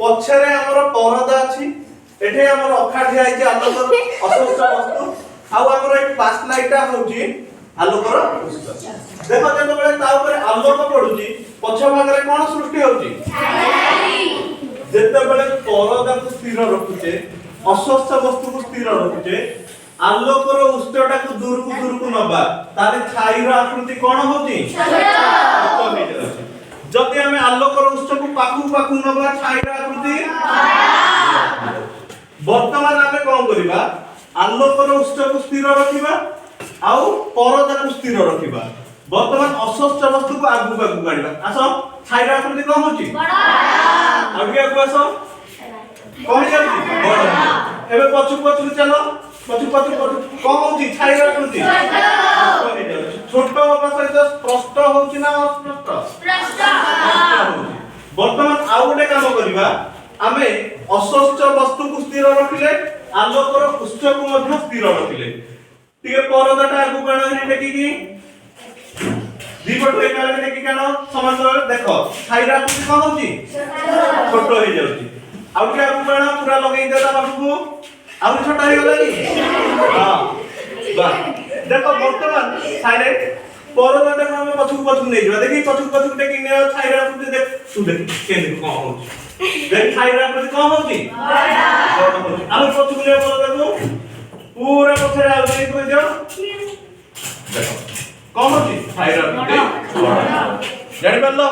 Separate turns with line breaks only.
पछरे हमर परदा अछि एठे हमर अखा ठिया है आलोकर अस्पष्ट वस्तु आउ हमर एक पास लाइटा होउची आलोकर देखो जतो बेले ता ऊपर आलोक पडुची पछ भागरे कोन सृष्टि होउची छाई जतो बेले परदा को स्थिर रखुचे अस्वस्थ वस्तु को स्थिर रखुचे आलोकर उष्णता को दूर को नबा ताले छाई रो आकृति कोन होउची छोट जति हमें आलोकर उष्ण को पाखु नबा छाई रो आकृति वर्तमान हमें कोन करिबा आलोकर उष्ण को स्थिर रखिबा आउ परदा को स्थिर रखिबा वर्तमान अस्वस्थ वस्तु को आगु गाड़िबा आसो छाई रो आकृति कोन होउची बड़ा आगे आगु आसो कोन जाउची बड़ा एबे पछु चलो पछु कोन होउची छाई रो आकृति छोट होबा सहित स्पष्ट होउची ना अस्पष्ट वर्तमान आउ गोटे काम करिबा आमे अस्वस्थ वस्तु को स्थिर रखिले आलोकर उष्ण को ମଧ୍ୟ स्थिर रखिले टिके परदाटा आगु काण हे टेकी की दीपट एकाले टेकी काण समान देखो छाईरा कुछ कोन होची छोट हो जाउची आउ के आगु काण पूरा लगेई देला बाबू आउ छोटा हे गलानी हां बा देखो वर्तमान साइलेंट परदाटा को हम पछु नै जबा देखि पछु टेकी ने छाईरा कुछ देख तू देख के कोन होची देख छाईरा कुछ कोन होची बड़ा आउ पछु ले परदा को पूरा पछरे आ गई को दियो देखो कौन होची छाईरा कुछ बड़ा जानि परलो